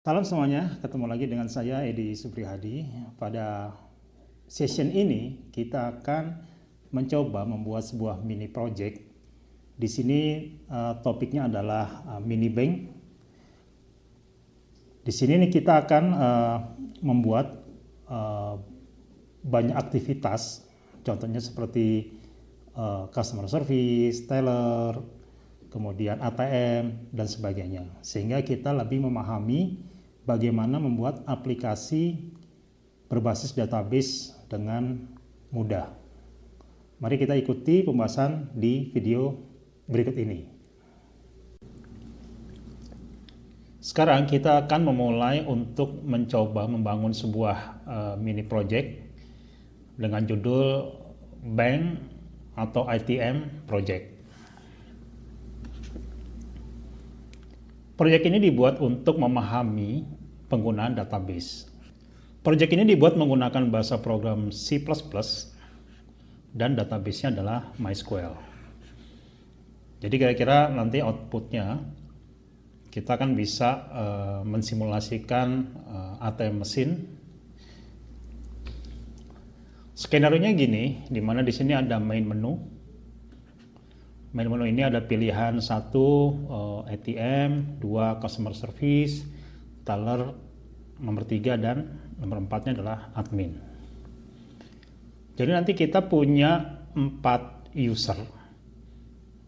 Salam semuanya, ketemu lagi dengan saya Edi Suprihadi. Pada session ini kita akan mencoba membuat sebuah mini project. Di sini topiknya adalah mini bank. Di sini kita akan membuat banyak aktivitas, contohnya seperti customer service, teller, kemudian ATM, dan sebagainya. Sehingga kita lebih memahami bagaimana membuat aplikasi berbasis database dengan mudah. Mari kita ikuti pembahasan di video berikut ini. Sekarang kita akan memulai untuk mencoba membangun sebuah mini project dengan judul Bank atau ATM Project. Proyek ini dibuat untuk memahami penggunaan database. Proyek ini dibuat menggunakan bahasa program C++ dan database-nya adalah MySQL. Jadi kira-kira nanti outputnya kita akan bisa mensimulasikan ATM mesin. Skenario-nya gini, di mana di sini ada main menu. Main menu ini ada pilihan 1 ATM, 2 customer service, teller, nomor 3 dan nomor 4-nya adalah admin. Jadi nanti kita punya 4 user,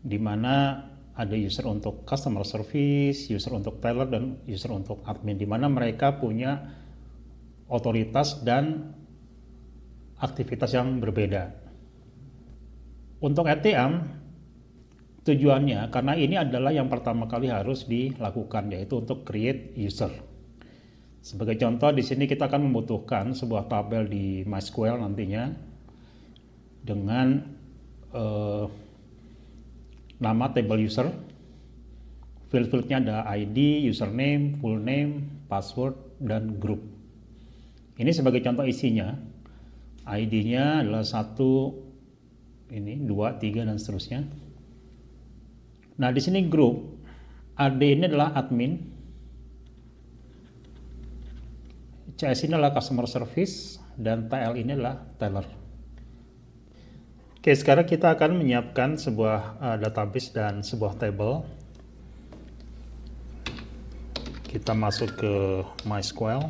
di mana ada user untuk customer service, user untuk teller, dan user untuk admin, di mana mereka punya otoritas dan aktivitas yang berbeda. Untuk ATM, tujuannya karena ini adalah yang pertama kali harus dilakukan, yaitu untuk create user. Sebagai contoh, di sini kita akan membutuhkan sebuah tabel di MySQL nantinya dengan nama table user. Field-fieldnya ada ID, username, full name, password, dan group. Ini sebagai contoh isinya. ID-nya adalah 1, ini 2, 3, dan seterusnya. Nah, di sini grup AD ini adalah admin, CS ini adalah customer service, dan TL ini adalah teller. Oke, sekarang kita akan menyiapkan sebuah database dan sebuah table. Kita masuk ke MySQL,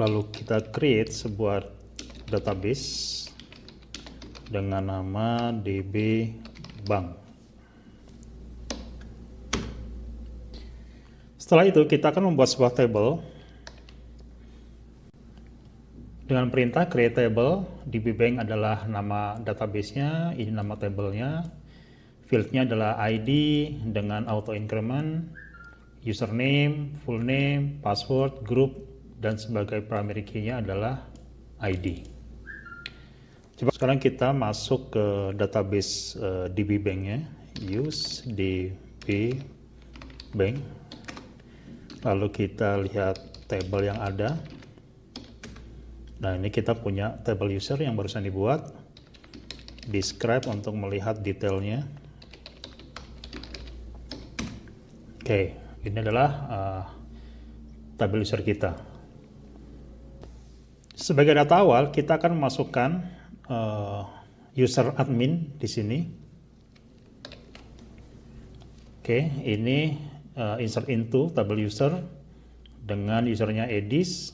lalu kita create sebuah database dengan nama DB Bank. Setelah itu kita akan membuat sebuah table dengan perintah create table. DB Bank adalah nama database-nya, ini nama table-nya. Field-nya adalah ID dengan auto increment, username, full name, password, group, dan sebagai primary key-nya adalah ID. Coba sekarang kita masuk ke database DB Bank-nya, use DB Bank. Lalu kita lihat table yang ada. Nah, ini kita punya table user yang barusan dibuat. Describe untuk melihat detailnya. Oke, ini adalah table user kita. Sebagai data awal, kita akan memasukkan user admin di sini. Oke, ini insert into table user dengan usernya Edis,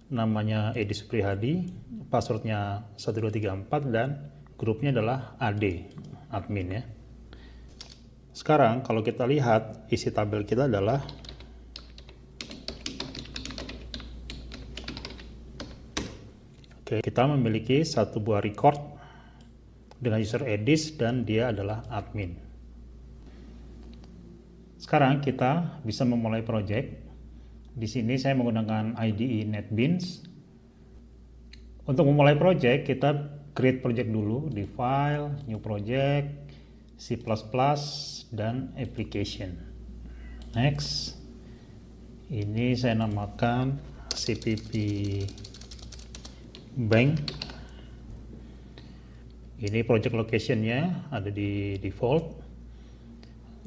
namanya Edi Suprihadi, passwordnya 1234, dan grupnya adalah AD, admin ya. Sekarang kalau kita lihat isi tabel kita adalah kita memiliki satu buah record dengan user Edis dan dia adalah admin. Sekarang kita bisa memulai project. Di sini saya menggunakan IDE NetBeans. Untuk memulai project, kita create project dulu di file, new project, C++, dan application. Next. Ini saya namakan CPP Bank. Ini project location-nya ada di default,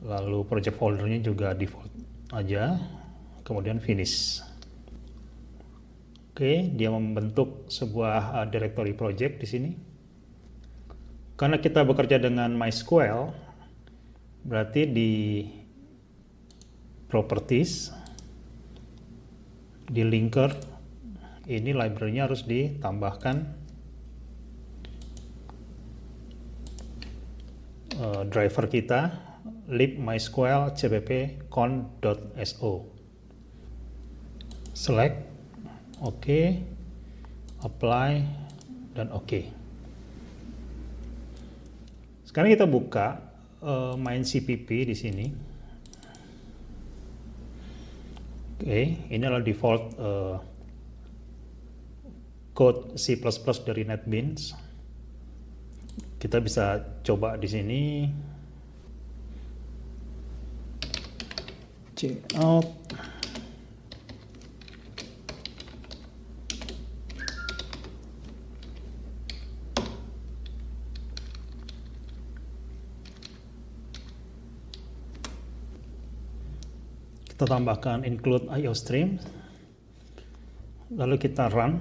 lalu project folder-nya juga default. aja, kemudian finish. Oke, dia membentuk sebuah directory project di sini. Karena kita bekerja dengan MySQL, berarti di properties, di linker, ini library-nya harus ditambahkan driver kita lib mysql cpp conn.so. Select, oke, apply, dan oke. Sekarang kita buka main CPP di sini. Oke, ini adalah default code C++ dari NetBeans. Kita bisa coba di sini. Cout. Kita tambahkan include IOStream, lalu kita run.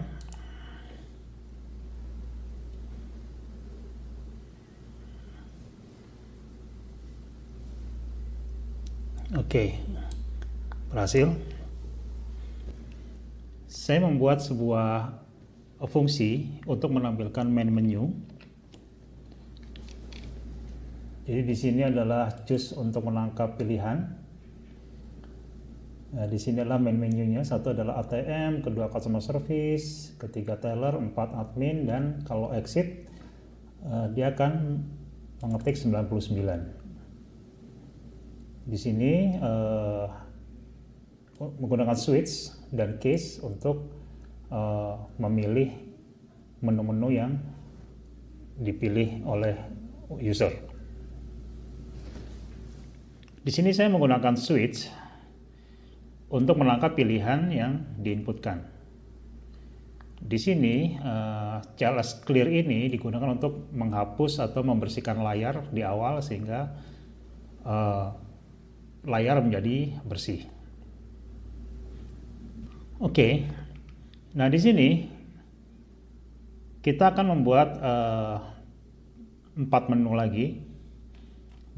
Oke, berhasil. Saya membuat sebuah fungsi untuk menampilkan main menu. Jadi di sini adalah choose untuk menangkap pilihan. Nah, di sini adalah main menunya. Satu adalah ATM, kedua customer service, ketiga teller, 4 admin, dan kalau exit dia akan mengetik 99. Di sini menggunakan switch dan case untuk memilih menu-menu yang dipilih oleh user. Di sini saya menggunakan switch untuk menangkap pilihan yang diinputkan. Di sini CLS clear ini digunakan untuk menghapus atau membersihkan layar di awal sehingga layar menjadi bersih. Oke, nah di sini kita akan membuat 4 menu lagi.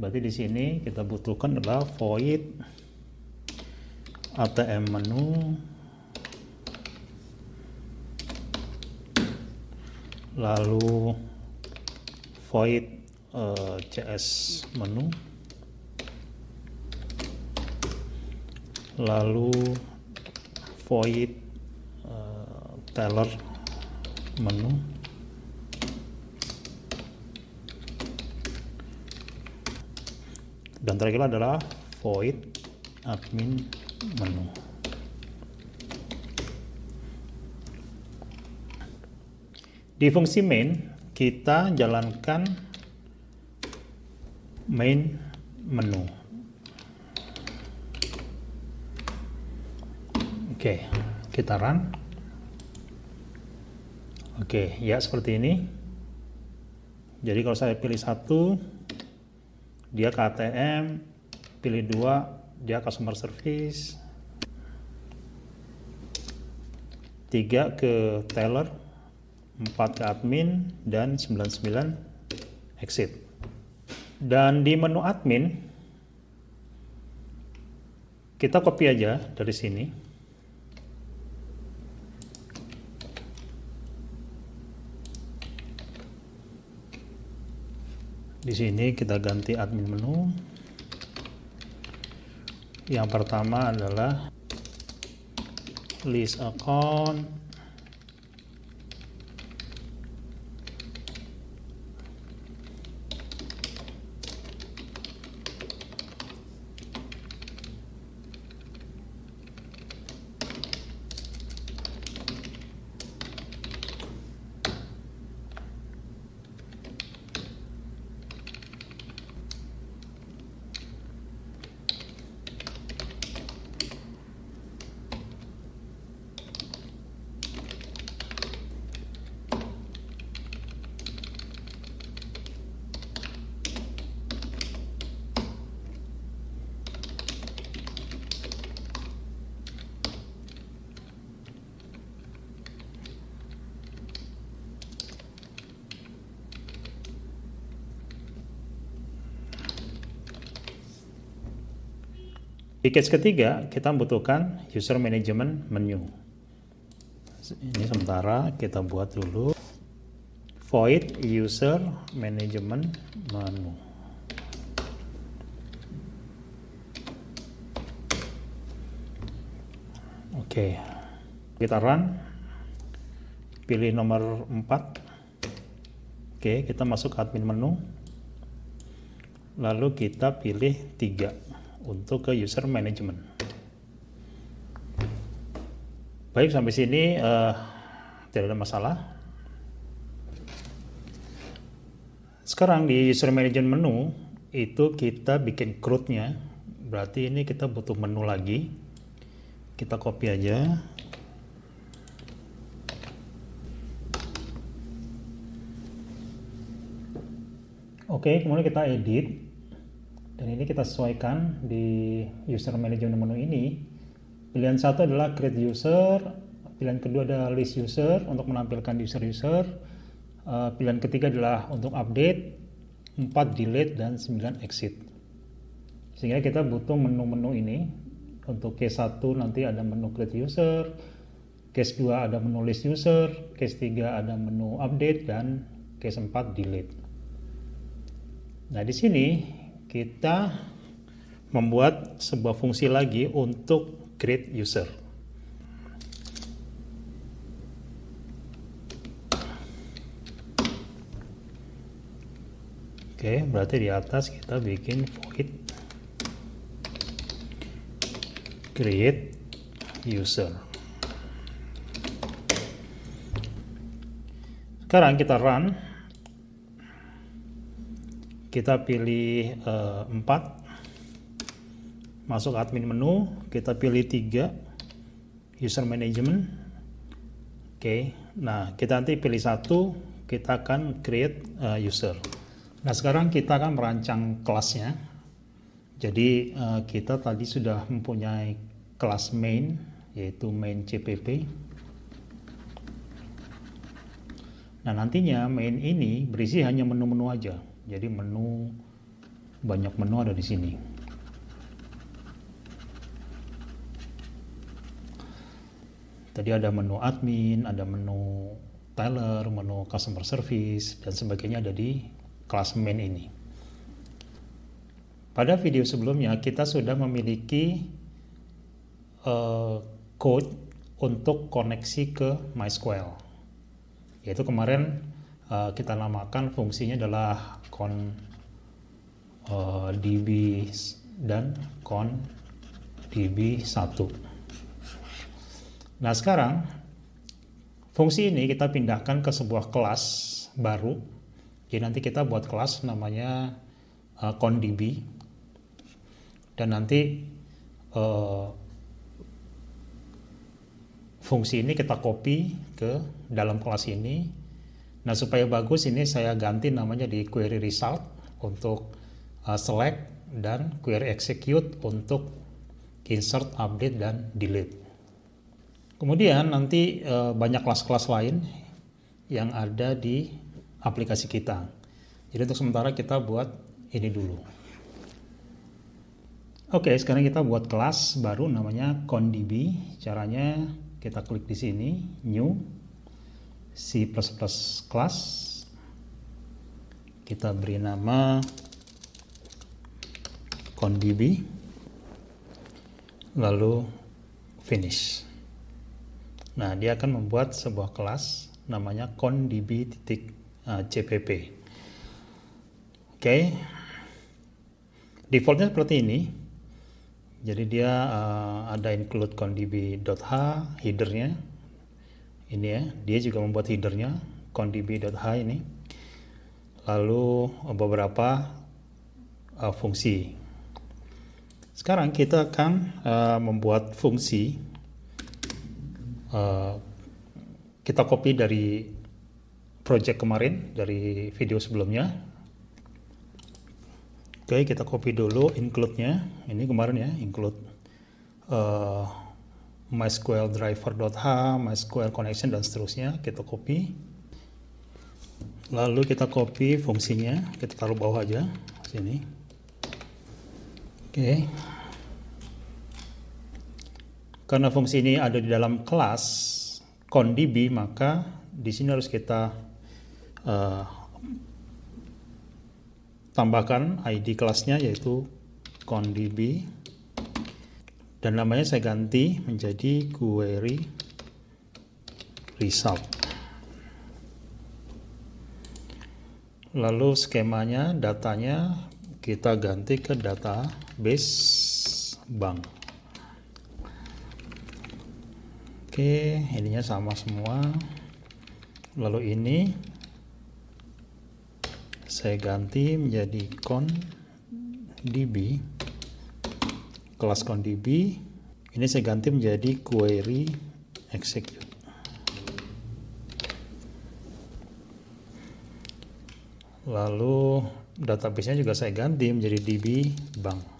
Berarti di sini kita butuhkan adalah void ATM menu, lalu void CS menu, lalu void teller menu, dan terakhir adalah void admin menu. Di fungsi main kita jalankan main menu. Oke, kita run. Oke, ya seperti ini. Jadi kalau saya pilih 1, dia ke ATM, pilih 2, dia customer service, 3 ke teller, 4 ke admin, dan 99 exit. Dan di menu admin kita copy aja dari sini. Di sini kita ganti admin menu. Yang pertama adalah list account, Di case ketiga, kita membutuhkan user management menu. Ini sementara kita buat dulu void user management menu. Oke, kita run, pilih nomor 4. Oke, kita masuk admin menu, lalu kita pilih 3 untuk ke user management. Baik, sampai sini tidak ada masalah. Sekarang di user management menu itu kita bikin CRUD-nya, berarti ini kita butuh menu lagi. Kita copy aja. Oke, kemudian kita edit, dan ini kita sesuaikan di user management menu ini. Pilihan satu adalah create user, pilihan kedua adalah list user untuk menampilkan user-user, pilihan ketiga adalah untuk update, 4 delete, dan 9 exit. Sehingga kita butuh menu-menu ini. Untuk case 1 nanti ada menu create user, case 2 ada menu list user, case 3 ada menu update, dan case 4 delete. Nah, di sini kita membuat sebuah fungsi lagi untuk create user. Oke, berarti di atas kita bikin void create user. Sekarang kita run. Kita pilih 4, masuk admin menu, kita pilih 3 user management. Oke, nah kita nanti pilih 1, kita akan create user. Nah, sekarang kita akan merancang kelasnya. Jadi kita tadi sudah mempunyai kelas main, yaitu main CPP. Nah, nantinya main ini berisi hanya menu-menu aja. Jadi banyak menu ada di sini. Tadi ada menu admin, ada menu teller, menu customer service, dan sebagainya ada di kelas main ini. Pada video sebelumnya kita sudah memiliki code untuk koneksi ke MySQL. Yaitu kemarin kita namakan fungsinya adalah db dan db1. Nah, sekarang fungsi ini kita pindahkan ke sebuah kelas baru. Jadi nanti kita buat kelas namanya db, dan nanti fungsi ini kita copy ke dalam kelas ini. Nah, supaya bagus ini saya ganti namanya di query result untuk select, dan query execute untuk insert, update, dan delete. Kemudian nanti banyak kelas-kelas lain yang ada di aplikasi kita. Jadi untuk sementara kita buat ini dulu. Oke, sekarang kita buat kelas baru namanya ConDB. Caranya kita klik di sini, new, C++ class, kita beri nama ConDB, lalu finish. Nah, dia akan membuat sebuah kelas namanya ConDB.cpp. Oke, defaultnya seperti ini. Jadi dia ada include ConDB.h, headernya. Ini ya, dia juga membuat headernya ConDB.h ini. Lalu beberapa fungsi. Sekarang kita akan membuat fungsi. Kita copy dari project kemarin, dari video sebelumnya. Oke, kita copy dulu include-nya. Ini kemarin ya, include MySQL driver.h, MySQL connection, dan seterusnya. Kita copy. Lalu kita copy fungsinya, kita taruh bawah aja sini. Oke. Karena fungsi ini ada di dalam kelas conDB, maka di sini harus kita tambahkan ID kelasnya, yaitu conDB, dan namanya saya ganti menjadi query result. Lalu skemanya, datanya kita ganti ke database bank. Oke, ininya sama semua. Lalu ini saya ganti menjadi conDB, kelas conDB. Ini saya ganti menjadi query execute. Lalu database-nya juga saya ganti menjadi DB bank.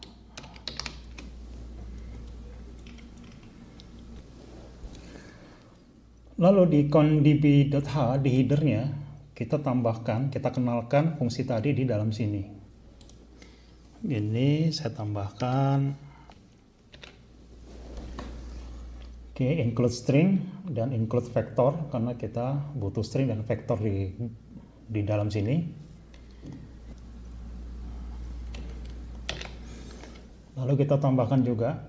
Lalu di conDB.h di header-nya kita tambahkan, kita kenalkan fungsi tadi di dalam sini. Ini saya tambahkan include string dan include vector, karena kita butuh string dan vector di dalam sini. Lalu kita tambahkan juga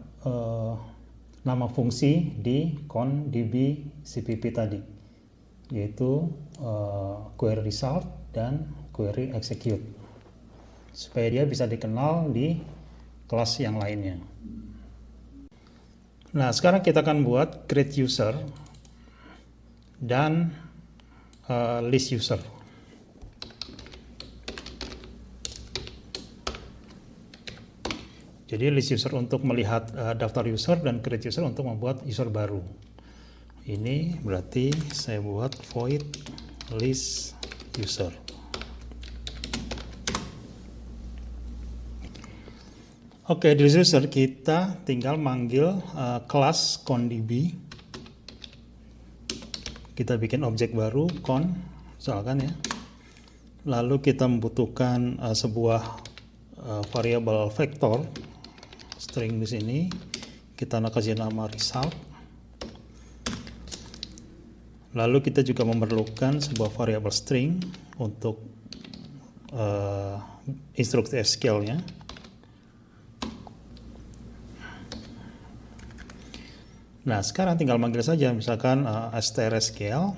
nama fungsi di conDB CPP tadi, yaitu query result dan query execute, supaya dia bisa dikenal di kelas yang lainnya. Nah, sekarang kita akan buat create user dan list user. Jadi list user untuk melihat daftar user dan create user untuk membuat user baru. Ini berarti saya buat void list user. Oke, di list user kita tinggal manggil kelas conDB. Kita bikin objek baru con, misalkan ya. Lalu kita membutuhkan sebuah variabel vektor string di sini. Kita kasih nama result. Lalu kita juga memerlukan sebuah variabel string untuk instruksi SQL-nya. Nah, sekarang tinggal manggil saja, misalkan strSQL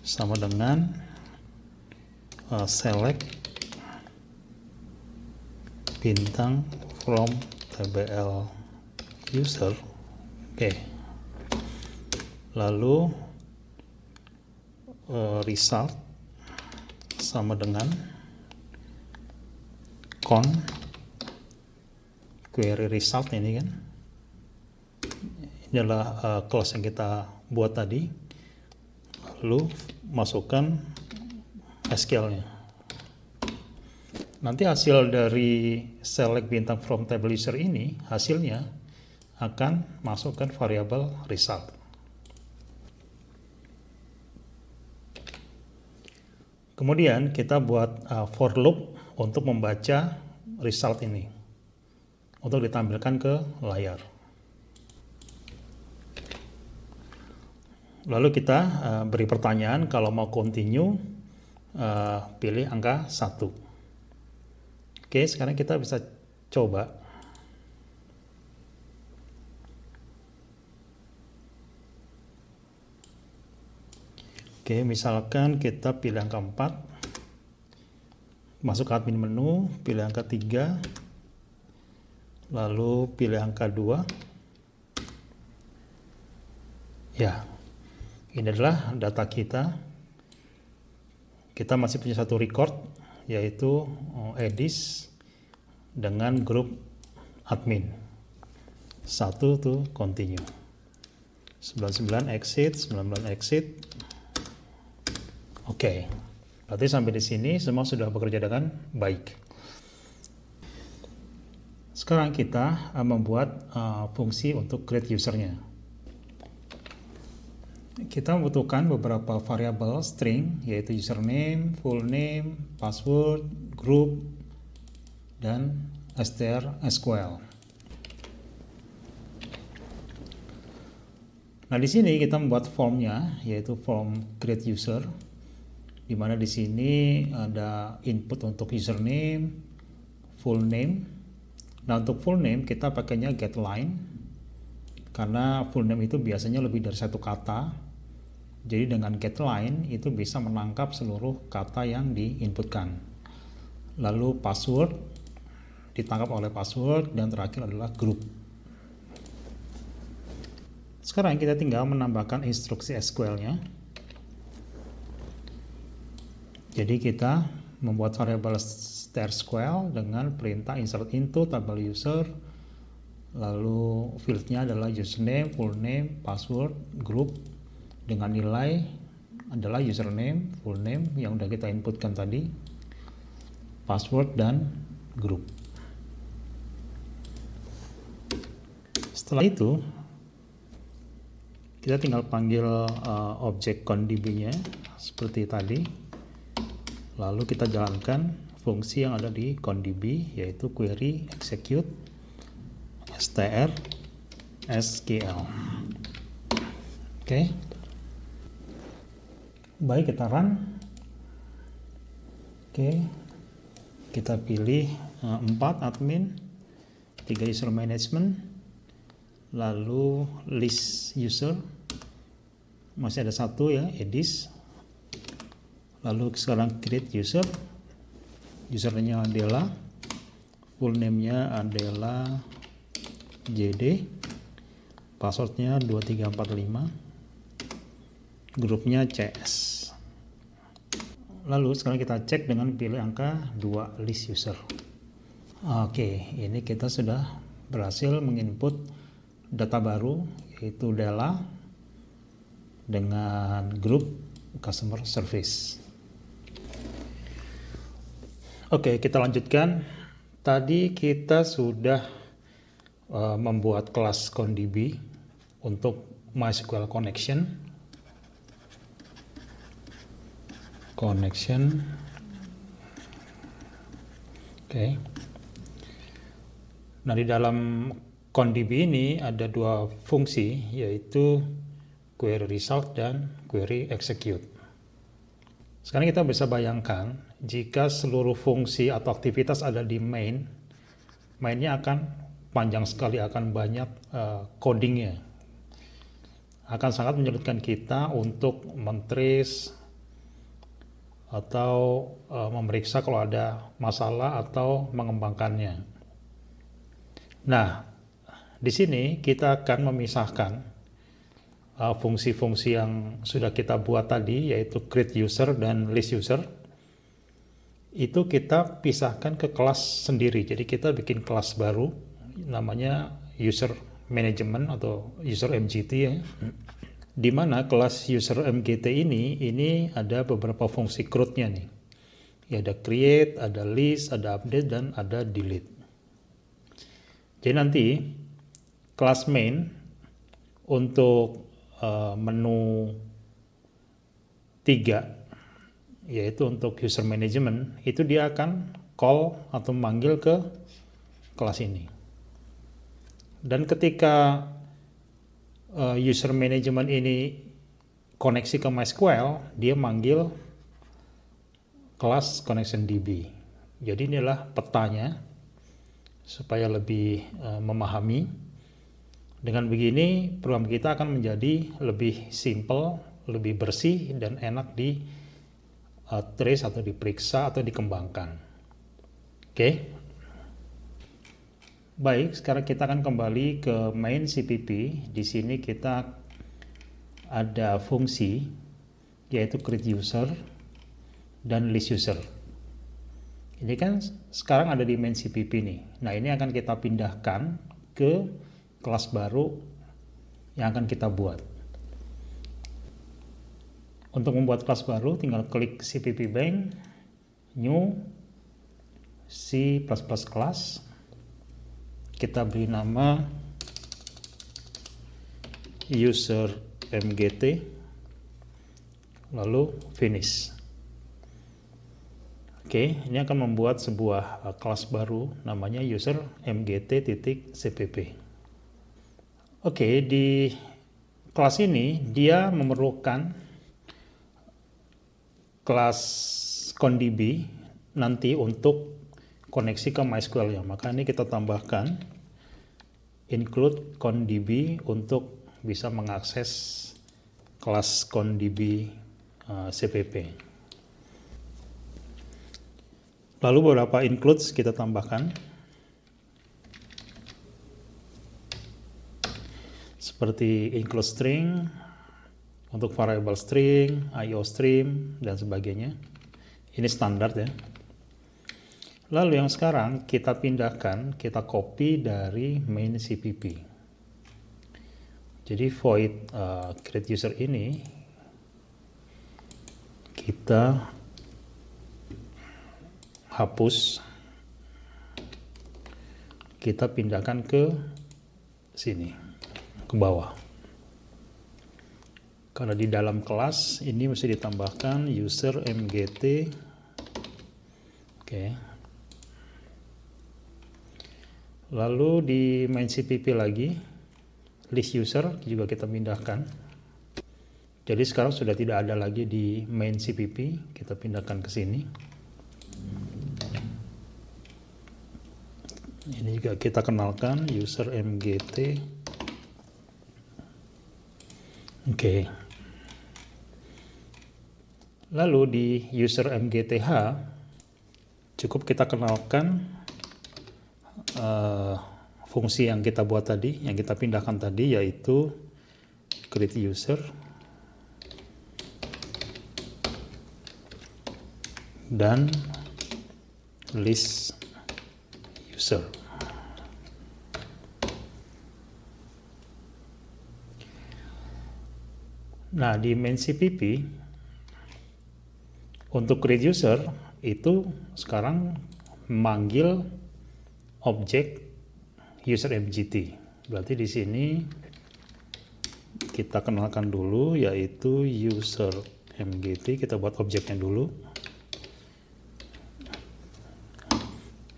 sama dengan select bintang from tbl user. Oke. Lalu result sama dengan con query result ini kan. Ini adalah class yang kita buat tadi. Lalu masukkan SQL-nya. Nanti hasil dari select bintang from table user ini, hasilnya akan masukkan variabel result. Kemudian kita buat for loop untuk membaca result ini, untuk ditampilkan ke layar. Lalu kita beri pertanyaan, kalau mau continue, pilih angka 1. Oke, sekarang kita bisa coba. Oke, misalkan kita pilih angka 4, masuk ke admin menu, pilih angka 3, lalu pilih angka 2. Ya. Ini adalah data kita. Kita masih punya satu record, yaitu edis dengan grup admin. 1 to continue. 99 exit, 99 exit. Oke. Berarti sampai di sini semua sudah bekerja dengan baik. Sekarang kita membuat fungsi untuk create usernya. Kita membutuhkan beberapa variabel string, yaitu username, full name, password, group, dan strSQL. Nah, di sini kita membuat formnya, yaitu form create user, di mana di sini ada input untuk username, full name. Nah, untuk full name kita pakainya getLine, karena full name itu biasanya lebih dari satu kata. Jadi dengan getLine itu bisa menangkap seluruh kata yang diinputkan. Lalu password ditangkap oleh password, dan terakhir adalah group. Sekarang kita tinggal menambahkan instruksi SQL-nya. Jadi kita membuat variabel SQL dengan perintah insert into tabel user, lalu field-nya adalah username, full name, password, group, dengan nilai adalah username, full name yang udah kita inputkan tadi, password, dan group. Setelah itu kita tinggal panggil objek ConDB-nya seperti tadi, lalu kita jalankan fungsi yang ada di ConDB, yaitu query execute str sql. Oke. Baik, kita run. Oke. Kita pilih 4 admin, 3 user management, lalu list user. Masih ada satu ya, edis. Lalu sekarang create user. Username-nya adalah, full name-nya adalah JD, password-nya 2345, grupnya CS. Lalu sekarang kita cek dengan pilih angka 2 list user. Oke, ini kita sudah berhasil menginput data baru, yaitu Della dengan grup customer service. Oke, kita lanjutkan. Tadi kita sudah membuat kelas ConDB untuk MySQL connection. Oke. Nah, di dalam ConDB ini ada dua fungsi, yaitu query result dan query execute. Sekarang kita bisa bayangkan jika seluruh fungsi atau aktivitas ada di mainnya akan panjang sekali, akan banyak codingnya. Akan sangat menyulitkan kita untuk mentrace atau memeriksa kalau ada masalah atau mengembangkannya. Nah, di sini kita akan memisahkan fungsi-fungsi yang sudah kita buat tadi, yaitu create user dan list user. Itu kita pisahkan ke kelas sendiri. Jadi kita bikin kelas baru, namanya user management atau user MGT ya. Di mana kelas user MGT ini ada beberapa fungsi CRUD-nya nih. Ya, ada create, ada list, ada update, dan ada delete. Jadi nanti kelas main untuk menu 3, yaitu untuk user management, itu dia akan call atau manggil ke kelas ini. Dan ketika user management ini koneksi ke MySQL, dia manggil kelas ConnectionDB. Jadi inilah petanya supaya lebih memahami. Dengan begini, program kita akan menjadi lebih simple, lebih bersih, dan enak di trace atau diperiksa atau dikembangkan. Oke. Baik, sekarang kita akan kembali ke main CPP. Di sini kita ada fungsi, yaitu create user dan list user. Ini kan sekarang ada di main CPP nih. Nah, ini akan kita pindahkan ke kelas baru yang akan kita buat. Untuk membuat kelas baru, tinggal klik CPP Bank, New, C++ class. Kita beri nama user MGT, lalu finish. Oke, ini akan membuat sebuah kelas baru namanya user MGT.cpp. Oke, di kelas ini dia memerlukan kelas ConDB nanti untuk koneksi ke MySQL-nya. Maka ini kita tambahkan include ConDB untuk bisa mengakses kelas ConDB CPP. Lalu beberapa includes kita tambahkan, seperti include string untuk variable string, IO stream, dan sebagainya. Ini standar ya. Lalu yang sekarang kita pindahkan, kita copy dari main CPP. Jadi void create user ini kita hapus, kita pindahkan ke sini, ke bawah. Karena di dalam kelas ini mesti ditambahkan user mgt. Oke. Lalu di main CPP lagi, list user juga kita pindahkan. Jadi sekarang sudah tidak ada lagi di main CPP, kita pindahkan ke sini. Ini juga kita kenalkan user mgt. Oke. Lalu di user mgth cukup kita kenalkan fungsi yang kita buat tadi, yang kita pindahkan tadi, yaitu create user dan list user. Nah, di main CPP untuk create user itu sekarang memanggil objek user mgt. Berarti di sini kita kenalkan dulu, yaitu user mgt, kita buat objeknya dulu.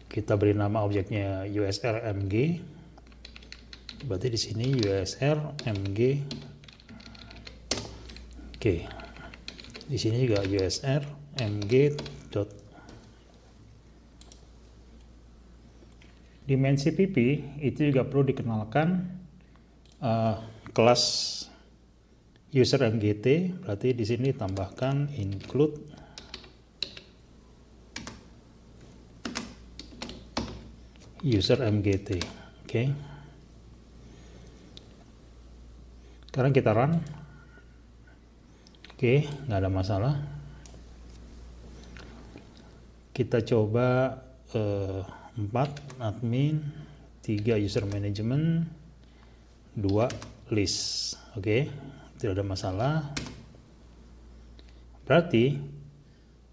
Kita beri nama objeknya usr-mg. Berarti di sini usr-mg. Oke. Di sini juga usr-mg. Di main CPP itu juga perlu dikenalkan kelas user mgt. Berarti di sini tambahkan include user mgt. Oke. Sekarang kita run. Oke, nggak ada masalah. Kita coba 4 admin, 3 user management, 2 list. Oke, tidak ada masalah. Berarti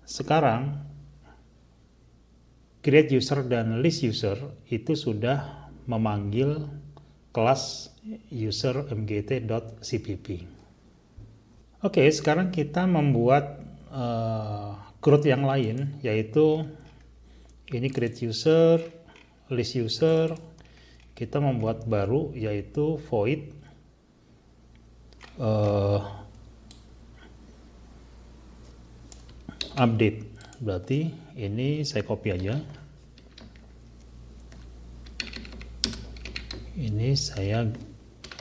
sekarang create user dan list user itu sudah memanggil kelas user mgt.cpp. Oke, sekarang kita membuat CRUD yang lain, yaitu ini create user, list user. Kita membuat baru, yaitu void update. Berarti ini saya copy aja. Ini saya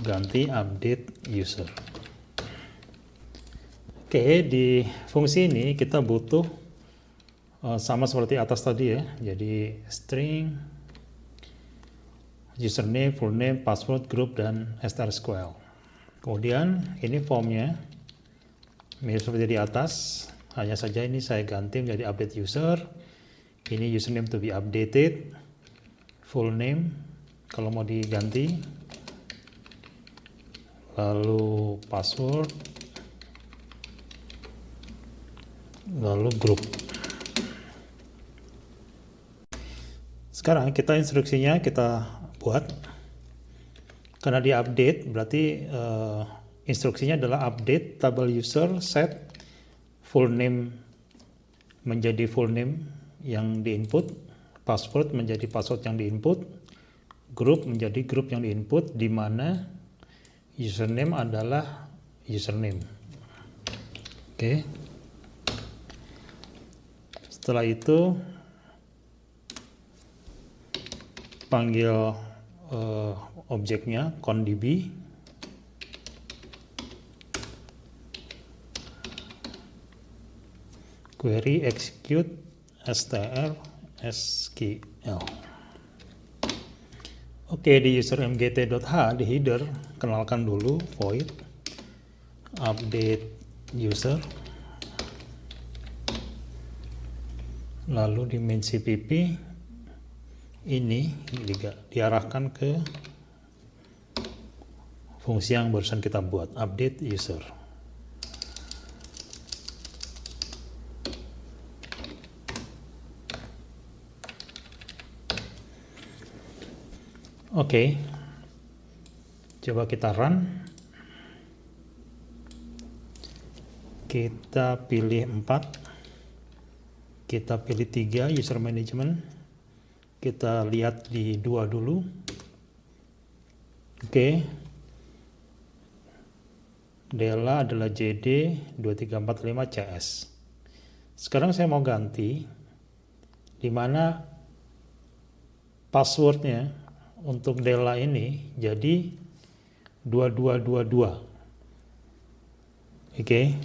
ganti update user. Oke, di fungsi ini kita butuh sama seperti atas tadi ya. Jadi string, username, full name, password, group, dan strSQL. Kemudian ini formnya mirip seperti di atas. Hanya saja ini saya ganti menjadi update user. Ini username to be updated, full name kalau mau diganti, lalu password, lalu grup. Sekarang kita instruksinya kita buat. Karena di update berarti instruksinya adalah update table user set full name menjadi full name yang diinput, password menjadi password yang diinput, group menjadi grup yang diinput, di mana username adalah username. Oke. Setelah itu panggil objeknya conDB. Query execute str SQL. Oke, di user mgt.h di header kenalkan dulu void update user, lalu di main cpp ini diarahkan ke fungsi yang barusan kita buat, update user. Oke, coba kita run. Kita pilih 4, kita pilih 3 user management, kita lihat di 2 dulu. Oke, Della adalah JD2345CS. Sekarang saya mau ganti, di mana passwordnya untuk Della ini jadi 2222. Oke.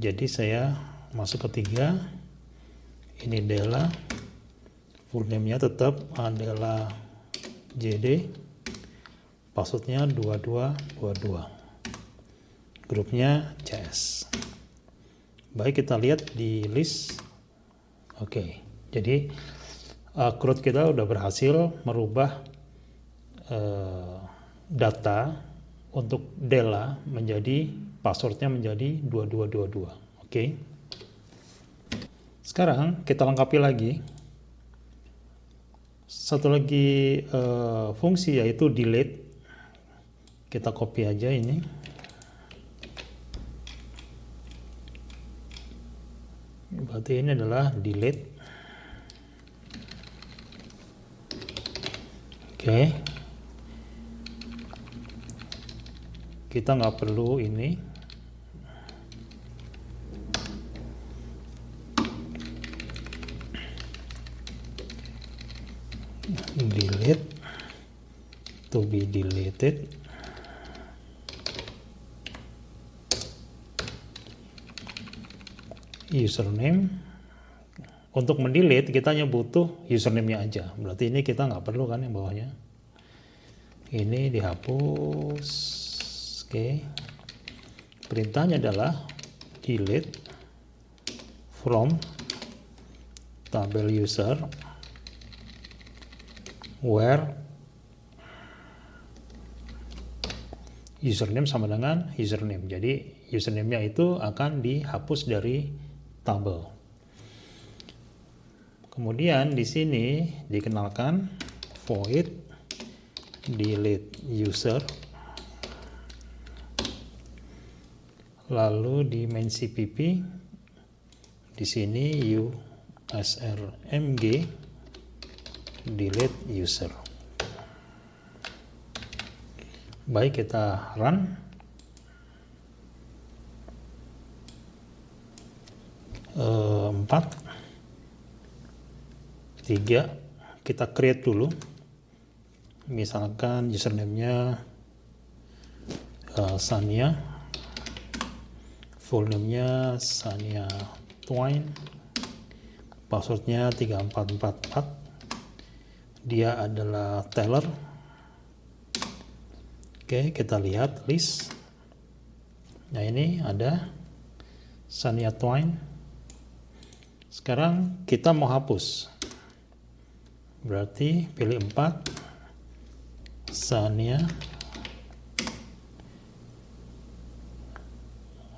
Jadi saya masuk ke 3. Ini Della. Full name-nya tetap adalah JD. Passwordnya 2222. Grupnya CS. Baik, kita lihat di list. Oke. Jadi CRUD kita udah berhasil merubah data untuk Della menjadi passwordnya menjadi 2222. Oke. Sekarang kita lengkapi lagi satu lagi fungsi, yaitu delete. Kita copy aja ini. Berarti ini adalah delete. Oke, kita nggak perlu ini. Delete, to be deleted. Username. Untuk mendelete kita hanya butuh username-nya aja. Berarti ini kita nggak perlu kan yang bawahnya. Ini dihapus. Oke. Perintahnya adalah delete from tabel user where username sama dengan username. Jadi username-nya itu akan dihapus dari tabel. Kemudian di sini dikenalkan void delete user, lalu di main cpp di sini usrmg delete user. Baik, kita run. 4 3, kita create dulu. Misalkan username-nya Sania, full name-nya Sania Twine, passwordnya 3444, dia adalah teller. Oke, kita lihat list. Nah, ini ada Sania Twine. Sekarang kita mau hapus. Berarti pilih 4, Sania.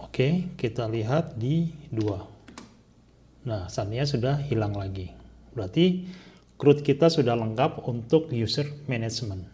Oke, kita lihat di 2. Nah, Sania sudah hilang lagi. Berarti CRUD kita sudah lengkap untuk user management.